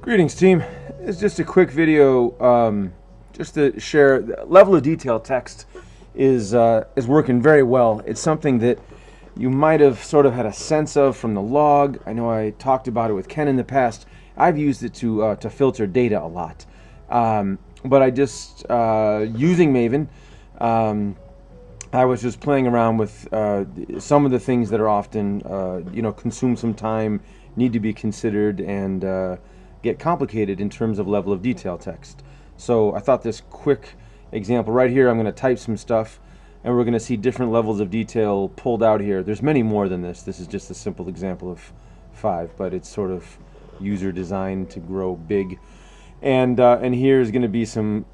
Greetings, team. It's just a quick video, just to share. The level of detail text is working very well. It's something that you might have sort of had a sense of from the log. I know I talked about it with Ken in the past. I've used it to filter data a lot, but I just using Maven. I was just playing around with some of the things that are often, consume some time, need to be considered, and get complicated in terms of level of detail text. So I thought this quick example right here, I'm going to type some stuff, and we're going to see different levels of detail pulled out here. There's many more than this. This is just a simple example of 5, but it's sort of user designed to grow big. And here's going to be some,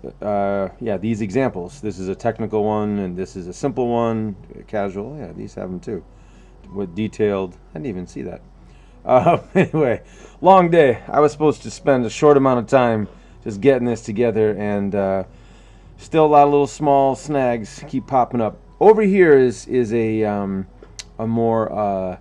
these examples. This is a technical one, and this is a simple one, casual. Yeah, these have them too. With detailed, I didn't even see that. Anyway, long day. I was supposed to spend a short amount of time just getting this together, and still a lot of little small snags keep popping up. Over here is a more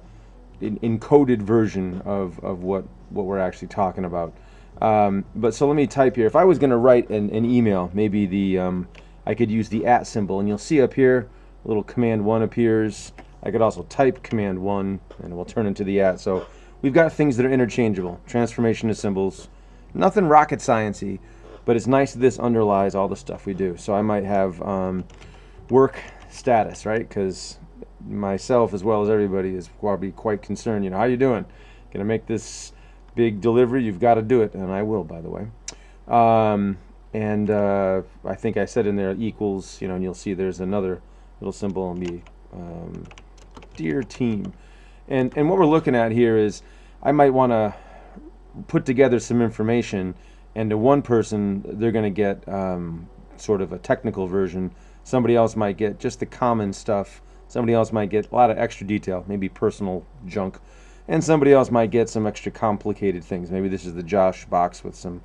encoded version of what we're actually talking about. But so let me type here. If I was going to write an email, maybe I could use the @ symbol, and you'll see up here a little command 1 appears. I could also type command 1, and it will turn into the @ So we've got things that are interchangeable. Transformation of symbols. Nothing rocket sciencey, but it's nice that this underlies all the stuff we do. So I might have work status, right? Because myself, as well as everybody, is probably quite concerned. How you doing? Gonna make this big delivery? You've got to do it, and I will, by the way. I think I said in there equals, and you'll see there's another little symbol on me, dear team. And what we're looking at here is I might want to put together some information, and to one person they're going to get sort of a technical version. Somebody else might get just the common stuff. Somebody else might get a lot of extra detail, maybe personal junk. And somebody else might get some extra complicated things. Maybe this is the Josh box with some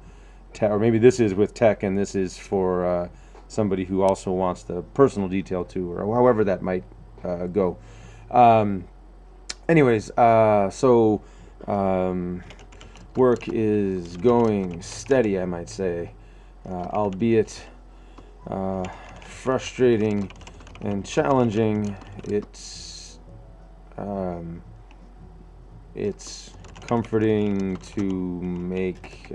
tech, or maybe this is with tech, and this is for somebody who also wants the personal detail too, or however that might go. Work is going steady, I might say, albeit frustrating and challenging. It's comforting to make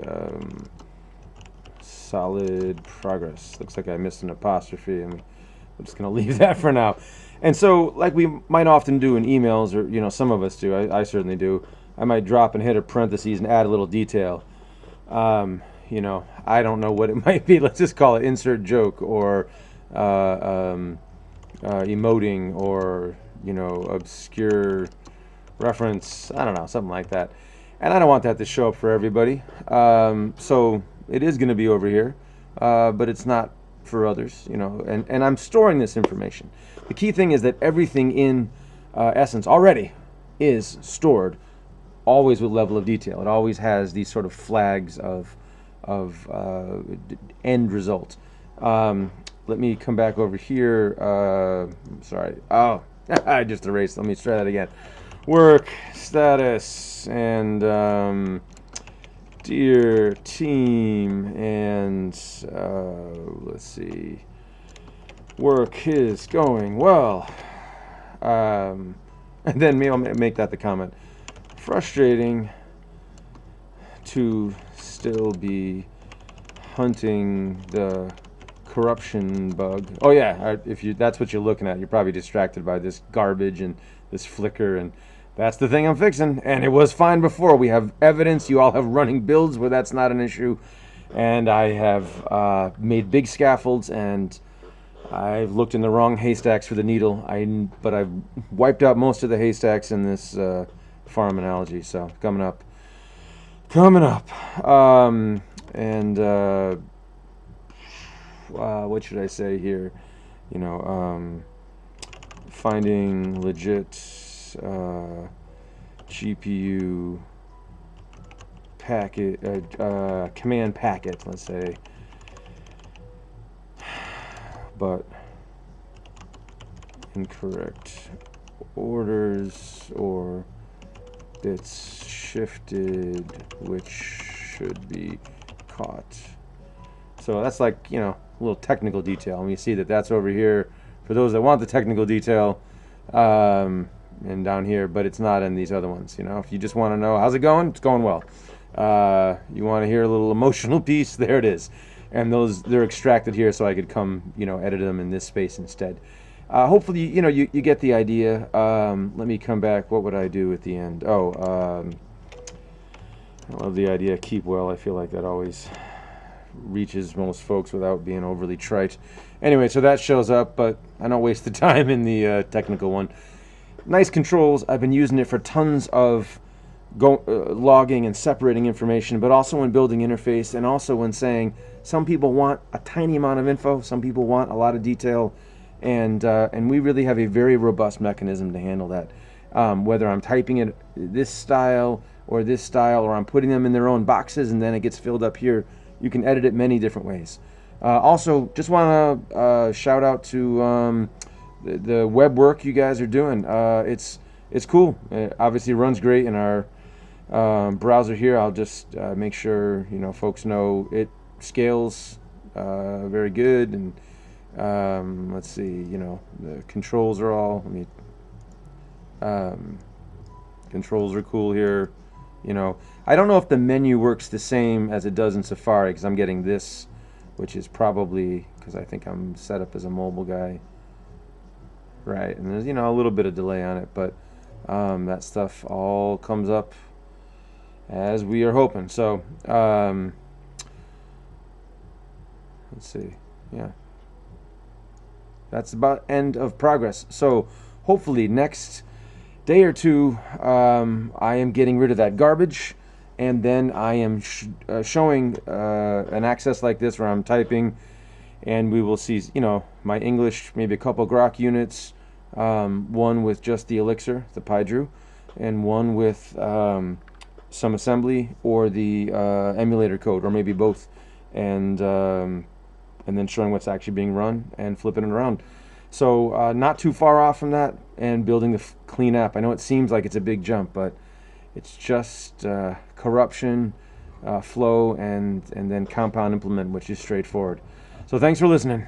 solid progress. Looks like I missed an apostrophe, and I'm just going to leave that for now. And so, like we might often do in emails, or some of us do, I certainly do, I might drop and hit a parentheses and add a little detail. I don't know what it might be. Let's just call it insert joke, or emoting, or obscure reference. I don't know, something like that. And I don't want that to show up for everybody. So it is going to be over here, but it's not for others, and I'm storing this information. The key thing is that everything in Essence already is stored, always with level of detail. It always has these sort of flags of end result. Let me come back over here. Sorry. Oh, I just erased. Let me try that again. Work status, and dear team, and let's see, work is going well, and then I'll make that the comment. Frustrating to still be hunting the corruption bug. Oh yeah, if that's what you're looking at, you're probably distracted by this garbage and this flicker, and that's the thing I'm fixing. And it was fine before. We have evidence. You all have running builds where that's not an issue. And I have made big scaffolds, and I've looked in the wrong haystacks for the needle. But I've wiped out most of the haystacks in this farm analogy. So coming up. What should I say here? Finding legit GPU packet, command packet, let's say, but incorrect orders or bits shifted, which should be caught. So that's like, you know, a little technical detail. And you see that that's over here for those that want the technical detail, and down here, but it's not in these other ones. You know, if you just want to know how's it going, it's going well. You want to hear a little emotional piece, there it is. And those, they're extracted here so I could come, you know, edit them in this space instead. Hopefully, you know, you get the idea. Let me come back. What would I do at the end? I love the idea, keep well. I feel like that always reaches most folks without being overly trite. Anyway, so that shows up, but I don't waste the time in the technical one. Nice controls. I've been using it for tons of logging and separating information, but also when building interface, and also when saying some people want a tiny amount of info, some people want a lot of detail, and we really have a very robust mechanism to handle that. Whether I'm typing it this style, or I'm putting them in their own boxes and then it gets filled up here, you can edit it many different ways. Also, just want to shout out to the web work you guys are doing. It's cool. It obviously runs great in our browser here. I'll just make sure, you know, folks know it scales very good. And let's see, you know, the controls are all. Controls are cool here. You know, I don't know if the menu works the same as it does in Safari, because I'm getting this, which is probably because I think I'm set up as a mobile guy. Right, and there's, you know, a little bit of delay on it, but that stuff all comes up as we are hoping. So let's see, yeah, that's about end of progress. So hopefully next day or two, I am getting rid of that garbage, and then I am showing an access like this where I'm typing, and we will see, you know, my English, maybe a couple grok units, one with just the Elixir, the PyDrew, and one with some assembly or the emulator code, or maybe both, and then showing what's actually being run and flipping it around. So not too far off from that, and building the clean app. I know it seems like it's a big jump, but it's just corruption, flow, and then compound implement, which is straightforward. So thanks for listening.